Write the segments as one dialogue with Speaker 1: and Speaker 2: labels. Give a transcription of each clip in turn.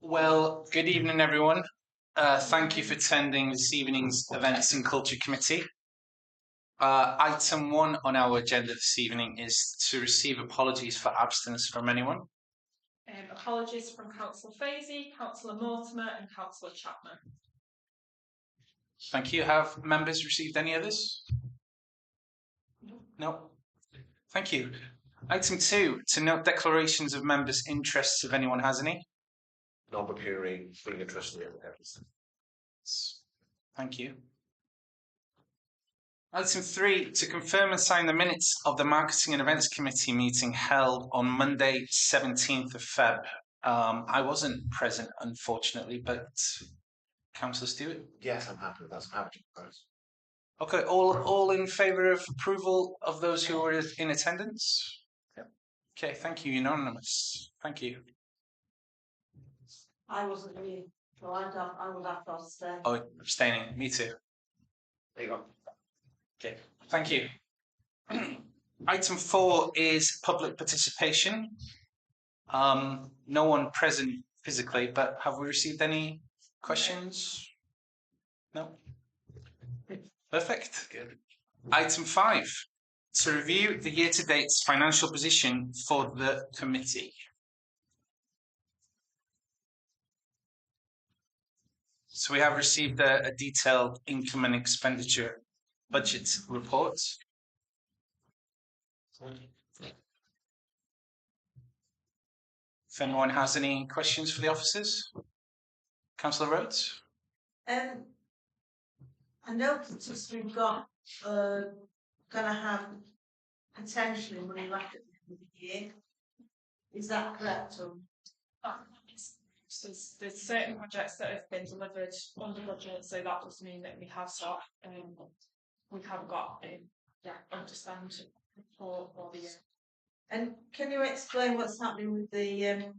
Speaker 1: Well, good evening, everyone. Thank you for attending this evening's Events and Culture Committee. Item 1 on our agenda this evening is to receive apologies for absence from anyone.
Speaker 2: Apologies from Councillor Fazey, Councillor Mortimer and Councillor Chapman.
Speaker 1: Thank you. Have members received any others? No. Thank you. Item 2, to note declarations of members' interests if anyone has any.
Speaker 3: Not appearing, being interested in everything.
Speaker 1: Thank you. Item 3, to confirm and sign the minutes of the Marketing and Events Committee meeting held on Monday, 17th of Feb. I wasn't present, unfortunately, but Councillor Stewart?
Speaker 3: Yes, I'm happy with that. I'm happy to propose.
Speaker 1: Okay, all in favour of approval of those who were in attendance?
Speaker 3: Yep.
Speaker 1: Okay, thank you, unanimous. Thank you.
Speaker 4: I wasn't really, so I would have to stay.
Speaker 1: Oh, abstaining, me too.
Speaker 3: There you go.
Speaker 1: Okay, thank you. Item 4 is public participation. No one present physically, but have we received any questions? No? Perfect. Good. Item 5, to review the year-to-date financial position for the committee. So we have received a detailed income and expenditure budget report. If anyone has any questions for the officers? Councillor Rhodes?
Speaker 4: I noticed we've got going to have potentially money left at the end of the year. Is that correct?
Speaker 2: So there's certain projects that have been delivered under budget, so that does mean that we have got understand for the year.
Speaker 4: And can you explain what's happening with the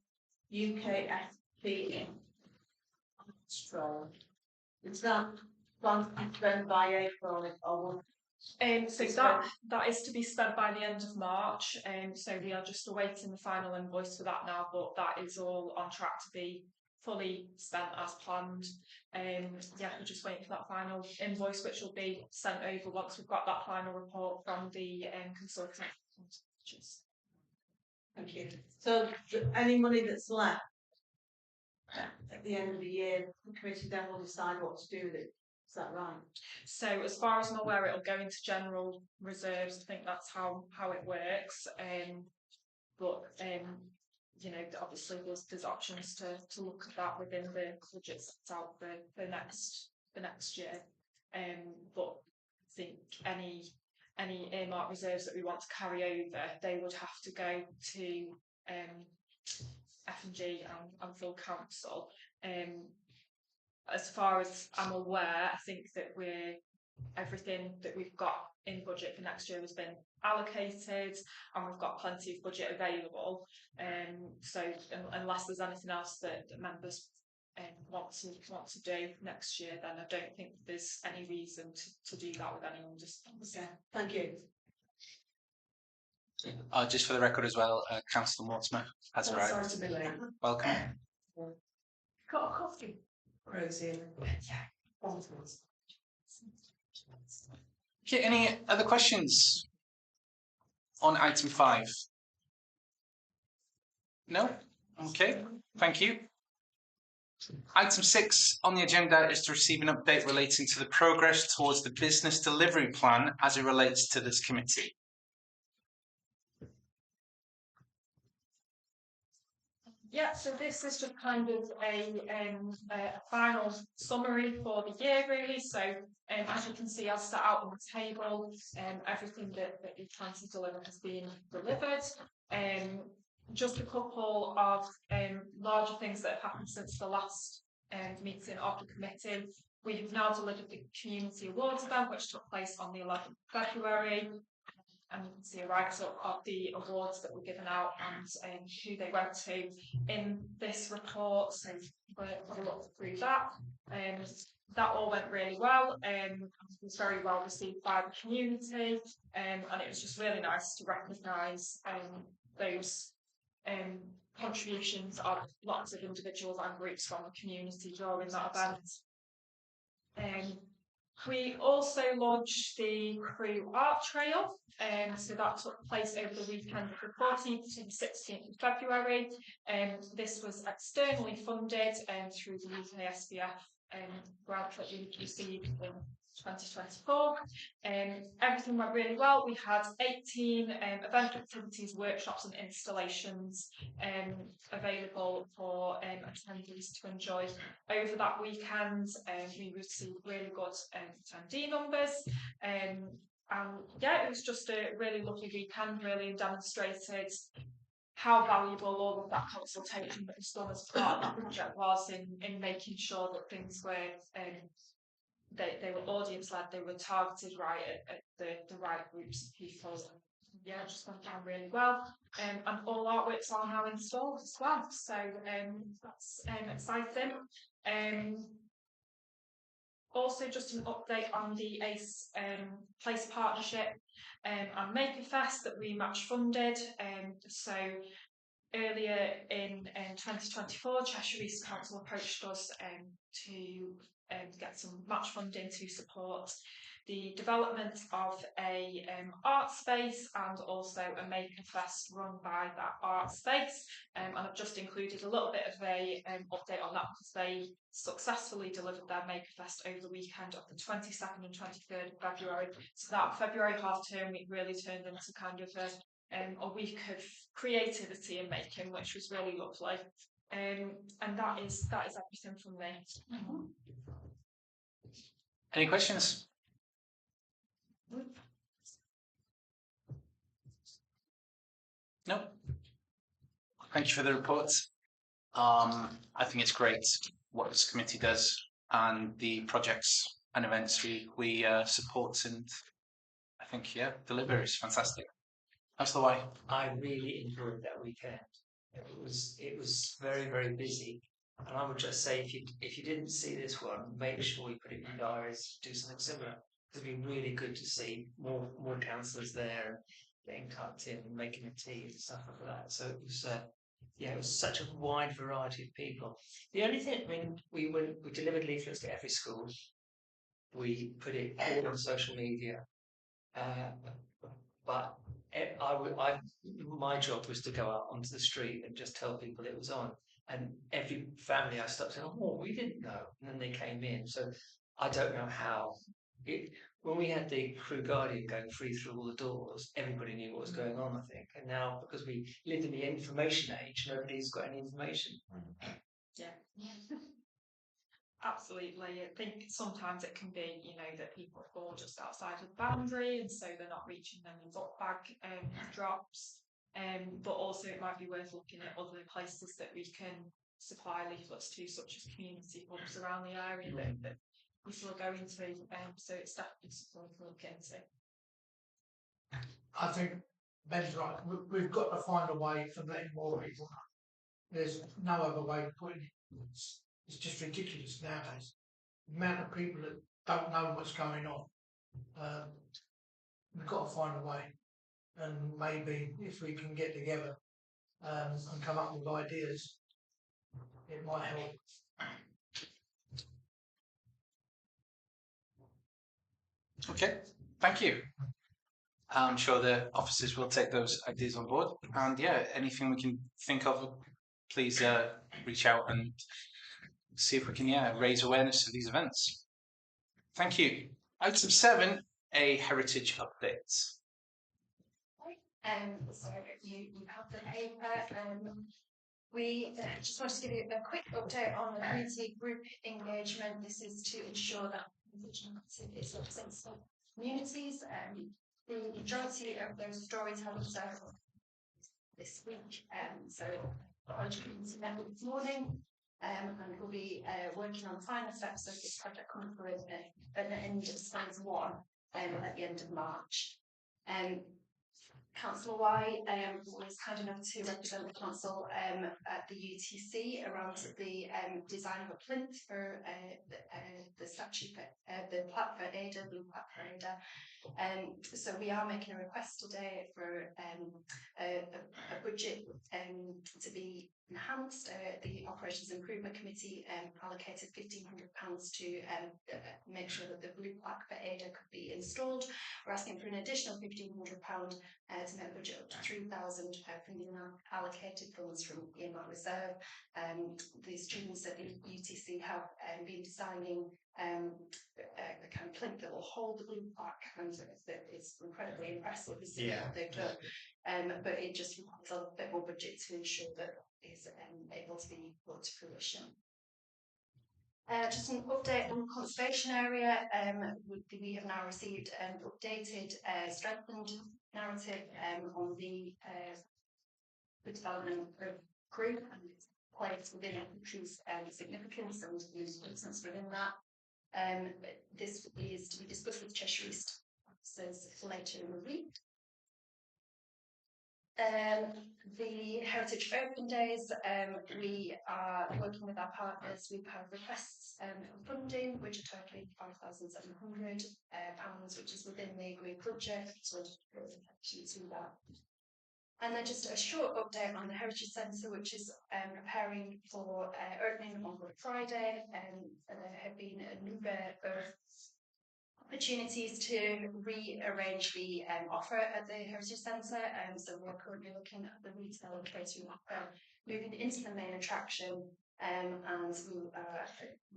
Speaker 4: UKSP Is that planned to be spent by April or
Speaker 2: so that is to be spent by the end of March, so we are just awaiting the final invoice for that now, but that is all on track to be fully spent as planned. We're just waiting for that final invoice, which will be sent over once we've got that final report from the consultant.
Speaker 4: Thank you. So any money that's left at the end of the year, the committee then will decide what to do with it. Is that right?
Speaker 2: So as far as I'm aware, it'll go into general reserves. I think that's how it works. Obviously there's options to look at that within the budget set out for next year. But I think any earmark reserves that we want to carry over, they would have to go to F&G and full council. As far as I'm aware, I think that everything that we've got in budget for next year has been allocated, and we've got plenty of budget available. So unless there's anything else that members want to do next year, then I don't think there's any reason to do that with anyone.
Speaker 4: Thank you.
Speaker 1: Just for the record as well, Councillor Mortimer has arrived.
Speaker 4: Sorry to be late.
Speaker 1: Welcome.
Speaker 4: Got a coffee? Rosie. Yeah.
Speaker 1: Okay, any other questions on item 5? No? Okay, thank you. Item 6 on the agenda is to receive an update relating to the progress towards the business delivery plan as it relates to this committee.
Speaker 2: Yeah, so this is just kind of a final summary for the year, really. So as you can see, I've set out on the table, everything that we're trying to deliver has been delivered. Just a couple of larger things that have happened since the last meeting of the committee. We have now delivered the community awards event, which took place on the 11th of February. And you can see a write-up of the awards that were given out and who they went to in this report. So we'll have a look through that. That all went really well. It was very well received by the community, and it was just really nice to recognise those contributions of lots of individuals and groups from the community during that event. We also launched the Crewe Art Trail, so that took place over the weekend of the 14th to the 16th of February. This was externally funded through the UK SBF grant that we received in 2024. Everything went really well. We had 18 event activities, workshops and installations available for attendees to enjoy over that weekend. We received really good attendee numbers, and yeah, it was just a really lovely weekend, really demonstrated how valuable all of that consultation that was done as part of that project was in making sure that things were they were audience led, they were targeted right at the right groups of people. Yeah, it just went down really well. And all artworks are now installed as well. So that's exciting. Also, just an update on the ACE Place Partnership and Makerfest that we match funded. So earlier in 2024, Cheshire East Council approached us to get some match funding to support the development of a art space and also a Makerfest run by that art space. And I've just included a little bit of a update on that because they successfully delivered their Makerfest over the weekend of the 22nd and 23rd of February. So that February half term week really turned into kind of a week of creativity and making, which was really lovely. And that is everything from me.
Speaker 1: Any questions? No. Thank you for the report. I think it's great what this committee does and the projects and events we support and I think deliver is fantastic. That's the way.
Speaker 5: I really enjoyed that weekend. It was very, very busy. And I would just say if you didn't see this one, make sure you put it in your diaries, do something similar. It'd be really good to see more councillors there getting tucked in and making a tea and stuff like that. So it was it was such a wide variety of people. The only thing, I mean, we delivered leaflets to every school. We put it all on social media, but my job was to go out onto the street and just tell people it was on. And every family I stopped saying, "Oh, we didn't know," and then they came in. So I don't know how. When we had the Crewe Guardian going free through all the doors, everybody knew what was going on, I think. And now, because we live in the information age, nobody's got any information.
Speaker 2: Yeah. Absolutely. I think sometimes it can be, that people fall just outside of the boundary and so they're not reaching them in book bag drops. But also it might be worth looking at other places that we can supply leaflets to, such as community hubs around the area that people are going to. So it's definitely something to look into.
Speaker 6: I think Ben's right. We've got to find a way for letting more people know. There's no other way of putting it. It's just ridiculous nowadays. The amount of people that don't know what's going on. We've got to find a way. And maybe if we can get together and come up with ideas, it might help.
Speaker 1: Okay, thank you. I'm sure the officers will take those ideas on board. And anything we can think of, please reach out and see if we can raise awareness of these events. Thank you. Item 7, a heritage update.
Speaker 7: So you have the paper. We just wanted to give you a quick update on the community group engagement. This is to ensure that activities represent communities. The majority of those stories have been served this week. So College Community met this morning, and we'll be working on the final steps of this project coming through at the end of phase 1 at the end of March. Councillor Y was kind enough to represent the council at the UTC around the design of a plinth for the statue for the plaque for Ada, blue plaque for Ada. So we are making a request today for a budget to be enhanced. The Operations Improvement Committee allocated £1,500 to make sure that the blue plaque for Ada could be installed. We're asking for an additional £1,500 to make a budget up to 3,000 from the allocated funds from earmark reserve. The students at the UTC have been designing a kind of plinth that will hold the blue plaque, and it's incredibly impressive what they've done. But it just requires a bit more budget to ensure that it's able to be brought to fruition. Just an update on the conservation area. We have now received an updated, strengthened narrative on the development of group and its place within the country's significance and importance within that. This is to be discussed with Cheshire East officers later in the week. The Heritage Open Days, we are working with our partners. We've had requests for funding, which are totaling £5,700, which is within the agreed budget. So actually to that. And then just a short update on the Heritage Centre, which is preparing for opening on Good Friday. There have been a number of opportunities to rearrange the offer at the Heritage Centre. So we're currently looking at the retail and catering offer, moving into the main attraction, and we are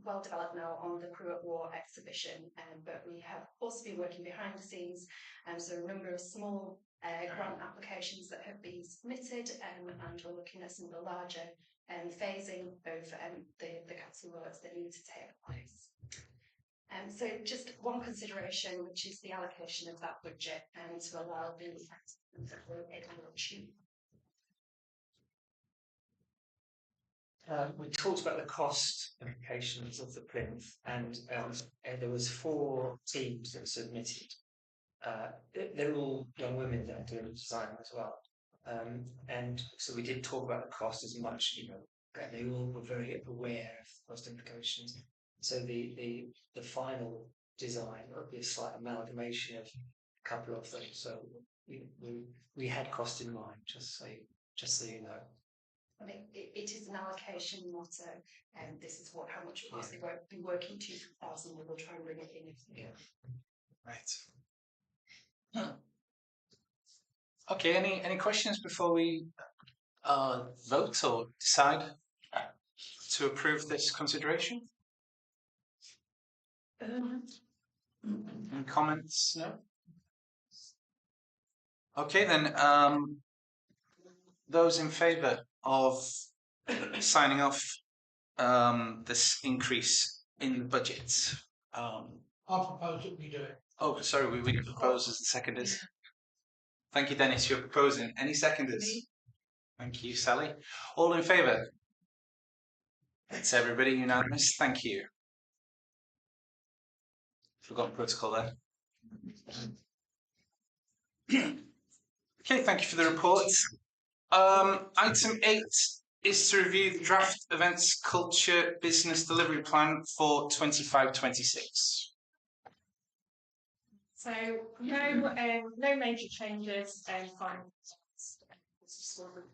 Speaker 7: well developed now on the Crew at War exhibition. But we have also been working behind the scenes, so a number of small grant applications that have been submitted, and we're looking at some of the larger phasing of the capital works that need to take place. So just one consideration, which is the allocation of that budget to allow the
Speaker 5: we talked about the cost implications of the plinth, and there was 4 teams that submitted. They're all young women that are doing the design as well, and so we did talk about the cost as much, and they all were very aware of the cost implications. So the final design will be a slight amalgamation of a couple of them. So we had cost in mind, just so you know.
Speaker 7: I mean, it is an allocation, not this is how much it was. They won't be working to 3,000. We will try and bring it in.
Speaker 1: Right. Okay. Any questions before we vote or decide to approve this consideration? Any comments? No. Okay, then. Those in favour of signing off this increase in the budget?
Speaker 6: I propose that we do it.
Speaker 1: Oh, sorry, we propose as the seconders. Thank you, Dennis. You're proposing. Any seconders? Thank you, Sally. All in favour? It's everybody unanimous. Thank you. Forgot protocol there. Okay, thank you for the report. Item 8 is to review the draft events, culture, business delivery plan for 25-26.
Speaker 2: So no major changes from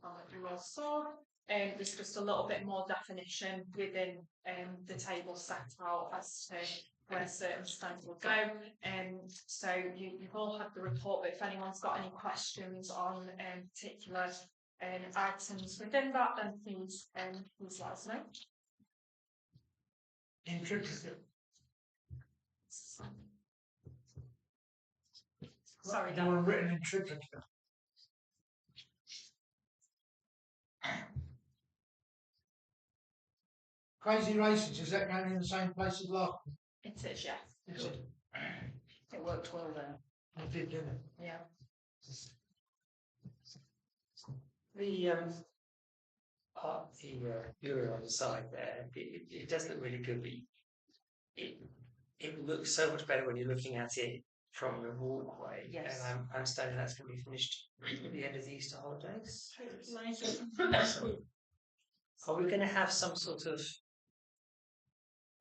Speaker 2: what you all saw. There's just a little bit more definition within the table set out as to where certain stands will go. So you've all had the report, but if anyone's got any questions on particular items within that, then please let us know.
Speaker 6: Intricate.
Speaker 2: Sorry,
Speaker 6: They were written in triplicate. Crazy Races, is that going in the same place as last one?
Speaker 2: It is, yes.
Speaker 6: Is it?
Speaker 2: It worked well there.
Speaker 6: It did, didn't it?
Speaker 2: Yeah.
Speaker 5: The part of the mirror on the side there, it does look really good, but it looks so much better when you're looking at it from the walkway.
Speaker 4: Yes.
Speaker 5: And I'm understanding that's going to be finished at the end of the Easter holidays. Are we going to have some sort of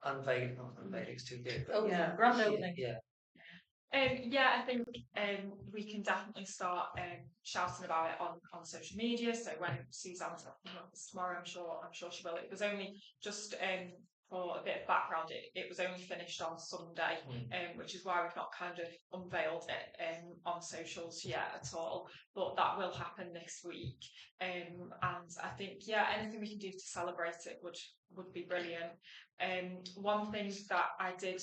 Speaker 5: unveiling? Not unveiling's too big. But
Speaker 4: Yeah.
Speaker 7: Grand opening.
Speaker 5: Yeah.
Speaker 2: Yeah, I think we can definitely start shouting about it on social media. So when Suzanne's up tomorrow, I'm sure she will. It was only just for a bit of background, it was only finished on Sunday, which is why we've not kind of unveiled it on socials yet at all. But that will happen this week. And I think anything we can do to celebrate it would be brilliant. One thing that I did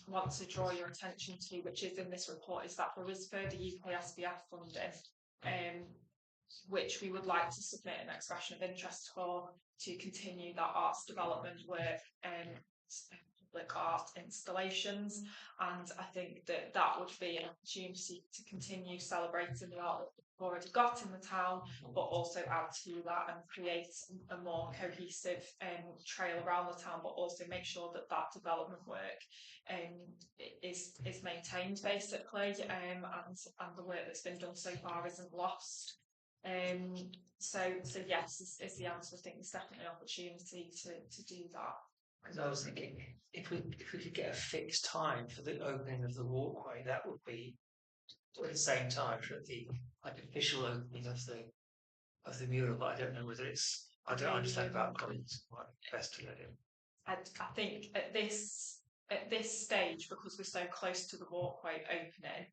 Speaker 2: want to draw your attention to, which is in this report, is that there is further UK SBF funding, which we would like to submit an expression of interest for to continue that arts development work and public art installations. And I think that would be an opportunity to continue celebrating the art that we've already got in the town, but also add to that and create a more cohesive trail around the town, but also make sure that development work is maintained basically, and the work that's been done so far isn't lost. So yes is the answer. I think there's definitely an opportunity to do that.
Speaker 5: Because I was thinking, if we could get a fixed time for the opening of the walkway, that would be at the same time for the official opening of the mural. But I don't know whether it's. I don't understand about comments. Best to let him.
Speaker 2: I think at this stage, because we're so close to the walkway opening,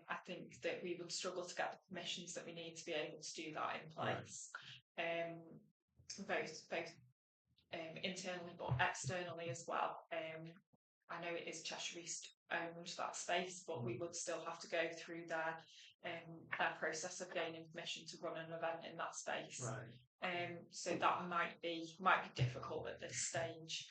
Speaker 2: I think that we would struggle to get the permissions that we need to be able to do that in place. Both internally but externally as well. I know it is Cheshire East owned that space, but we would still have to go through their process of gaining permission to run an event in that space.
Speaker 5: Right.
Speaker 2: So that might be difficult at this stage.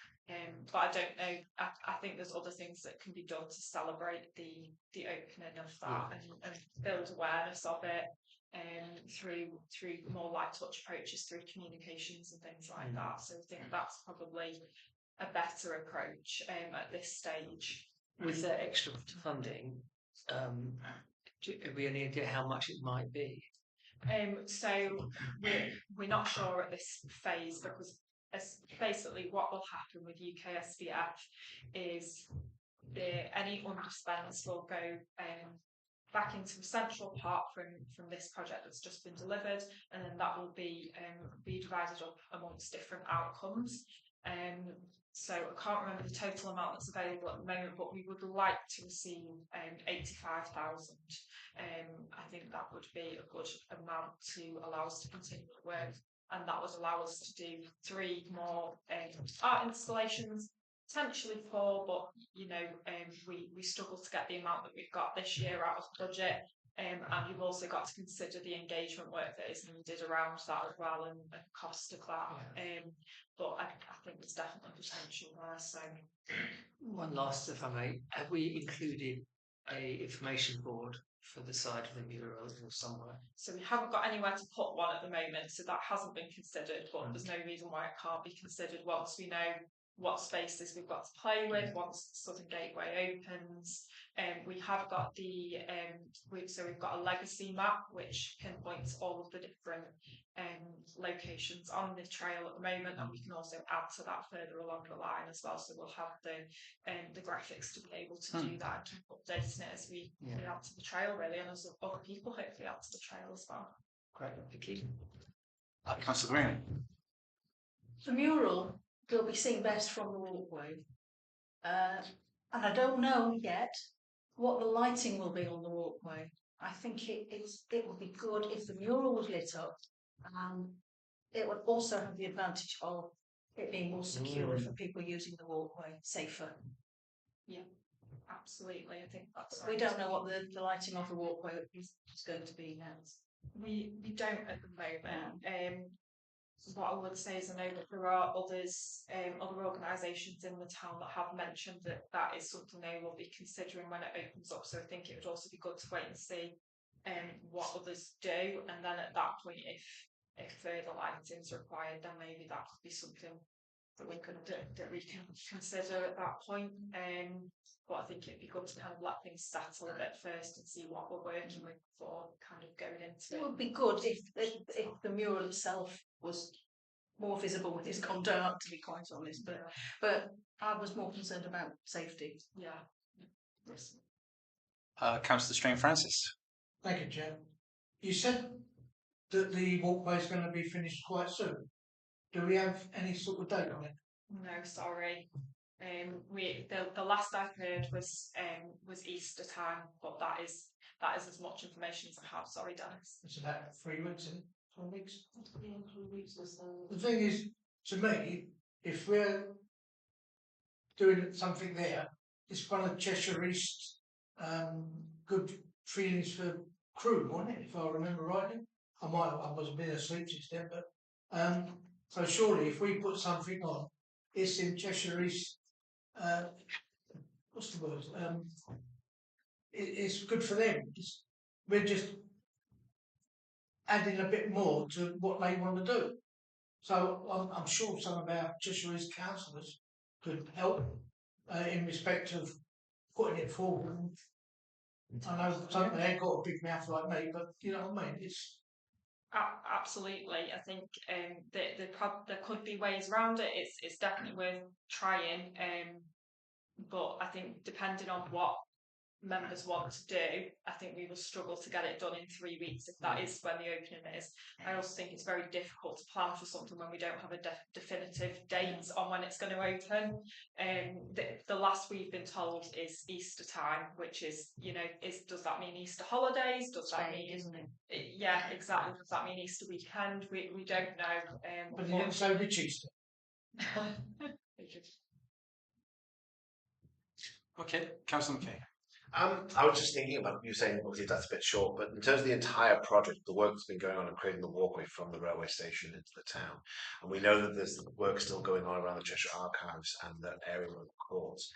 Speaker 2: But I don't know. I think there's other things that can be done to celebrate the opening of that and build awareness of it. Through more light touch approaches, through communications and things like that. So I think that's probably a better approach at this stage.
Speaker 5: With the extra funding, do we any idea how much it might be?
Speaker 2: So we're not sure at this phase, because basically what will happen with UK SBF is any underspends will go back into a central part from this project that's just been delivered, and then that will be divided up amongst different outcomes. So I can't remember the total amount that's available at the moment, but we would like to receive 85,000. I think that would be a good amount to allow us to continue the work, and that would allow us to do 3 more art installations. Potentially 4, but we struggle to get the amount that we've got this year out of the budget, and you've also got to consider the engagement work that is needed around that as well, and the cost of that. But I think there's definitely potential there. So,
Speaker 5: One last, if I may, have we included a information board for the side of the mural or somewhere?
Speaker 2: So we haven't got anywhere to put one at the moment, so that hasn't been considered. But there's no reason why it can't be considered once we know what spaces we've got to play with once Southern Gateway opens. We have got we've got a legacy map which pinpoints all of the different locations on the trail at the moment, and we can also add to that further along the line as well. So we'll have the graphics to be able to do that and keep updating it as we add to the trail, really, and as other people hopefully add to the trail as well.
Speaker 5: Great, thank you.
Speaker 1: Councillor Green.
Speaker 4: The mural will be seen best from the walkway, and I don't know yet what the lighting will be on the walkway. I think it would be good if the mural was lit up, and it would also have the advantage of it being more secure for people using the walkway, safer.
Speaker 2: Yeah, absolutely. I think that's.
Speaker 4: We don't know what the lighting of the walkway is going to be now.
Speaker 2: We don't at the moment. What I would say is I know that there are other organisations in the town that have mentioned that is something they will be considering when it opens up. So I think it would also be good to wait and see what others do, and then at that point, if further lighting is required, then maybe that could be something we could that we can consider at that point. But I think it'd be good to kind of let things settle a bit first and see what we're working with before kind of going into
Speaker 4: It
Speaker 2: it.
Speaker 4: would be good if the mural itself was more visible when it's gone down, to be quite honest. But I was more concerned about safety.
Speaker 2: Yeah.
Speaker 4: Yes.
Speaker 1: Councillor Strain Francis.
Speaker 6: Thank you, Chair. You said that the walkway is going to be finished quite soon. Do we have any sort of date on it?
Speaker 2: No, sorry. The last I've heard was Easter time, but that is as much information as I have. Sorry, Dennis.
Speaker 6: It's about 3 weeks, isn't it? 4 weeks.
Speaker 2: Yeah, 3 weeks or so.
Speaker 6: The thing is, to me, if we're doing something there, it's one of Cheshire East's good feelings for crew, wasn't it? If I remember rightly, I was a bit asleep since then, but so surely if we put something on, it's in Cheshire East. What's the word? It's good for them. We're just adding a bit more to what they want to do. So I'm sure some of our Cheshire East councillors could help in respect of putting it forward. I know some they ain't got a big mouth like me, but you know what I mean. It's
Speaker 2: absolutely. I think there could be ways around it. It's definitely worth trying. But I think depending on what members want to do, I think we will struggle to get it done in 3 weeks if that is when the opening is. I also think it's very difficult to plan for something when we don't have a definitive date on when it's going to open. The last we've been told is Easter time, which is, does that mean Easter holidays? Does that mean,
Speaker 4: isn't it?
Speaker 2: Yeah, exactly. Does that mean Easter weekend? We don't know.
Speaker 6: but they didn't say which Easter.
Speaker 1: Okay, Councillor McKay.
Speaker 3: I was just thinking about you saying obviously that's a bit short, but in terms of the entire project, the work that's been going on in creating the walkway from the railway station into the town, and we know that there's work still going on around the Cheshire Archives and the area of the courts.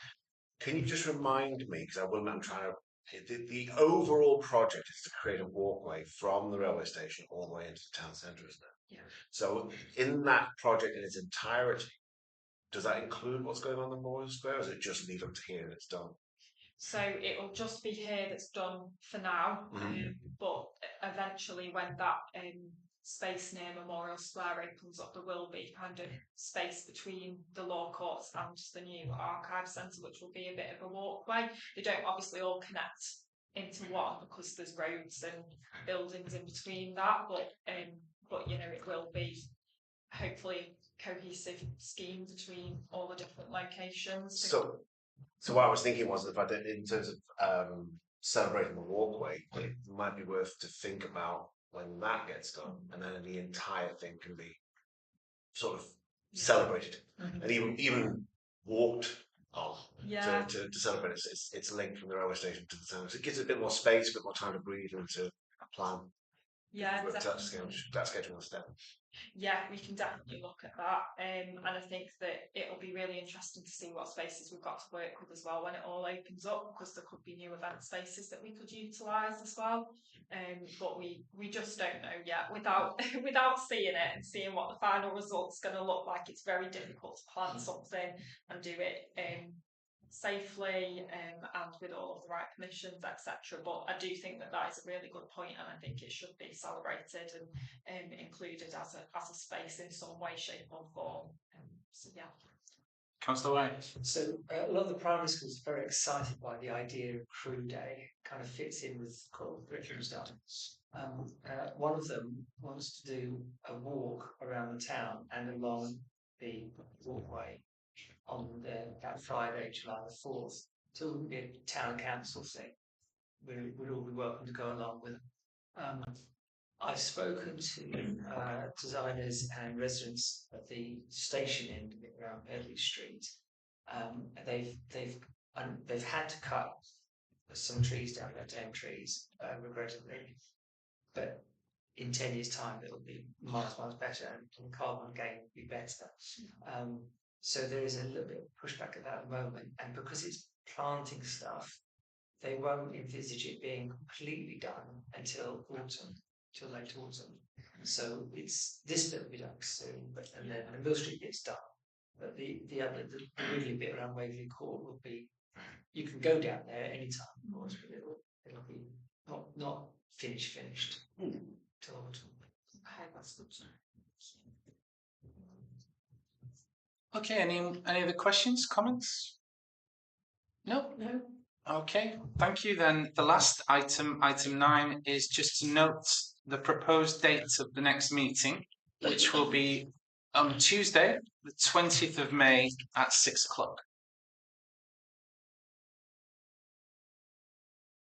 Speaker 3: Can you just remind me, because I'm trying to, the overall project is to create a walkway from the railway station all the way into the town centre, isn't it?
Speaker 2: Yeah.
Speaker 3: So in that project in its entirety, does that include what's going on in the Memorial Square, or is it just leave up to here and it's done?
Speaker 2: So it will just be here that's done for now, but eventually when that space near Memorial Square opens up, there will be kind of space between the law courts and the new archive centre, which will be a bit of a walkway. They don't obviously all connect into one because there's roads and buildings in between that, but it will be hopefully cohesive scheme between all the different locations.
Speaker 3: So what I was thinking was that in terms of celebrating the walkway, it might be worth to think about when that gets done, and then the entire thing can be sort of celebrated, and even walked on to celebrate its link from the railway station to the town. So it gives it a bit more space, a bit more time to breathe and to plan.
Speaker 2: Yeah,
Speaker 3: exactly. That schedule instead.
Speaker 2: Yeah, we can definitely look at that, and I think that it'll be really interesting to see what spaces we've got to work with as well when it all opens up, because there could be new event spaces that we could utilise as well. But we just don't know yet without seeing it and seeing what the final result's going to look like. It's very difficult to plan something and do it safely and with all of the right permissions, etc. But I do think that is a really good point, and I think it should be celebrated and included as a space in some way, shape or form. So yeah.
Speaker 1: Councillor White.
Speaker 5: So a lot of the primary schools are very excited by the idea of Crew Day. Kind of fits in with curriculum stuff. One of them wants to do a walk around the town and along the walkway on that Friday, July the 4th. So it wouldn't be a town council thing. We'd all be welcome to go along with it. I've spoken to designers and residents at the station end of it around Pedley Street. They've had to cut some trees down, their tame trees, regrettably. But in 10 years' time, it'll be miles better, and the carbon gain will be better. So there is a little bit of pushback at that moment, and because it's planting stuff, they won't envisage it being completely done until late autumn. So it's this bit will be done soon, and then the Mill Street bit's done. But the wiggly bit around Waverley Court will be, you can go down there at any time, of course, but it'll be not finished till autumn.
Speaker 2: Okay, that's good.
Speaker 1: Okay, any other questions, comments? No?
Speaker 4: No.
Speaker 1: Okay, thank you. Then the last item 9, is just to note the proposed date of the next meeting, which will be on Tuesday, the 20th of May at 6 o'clock.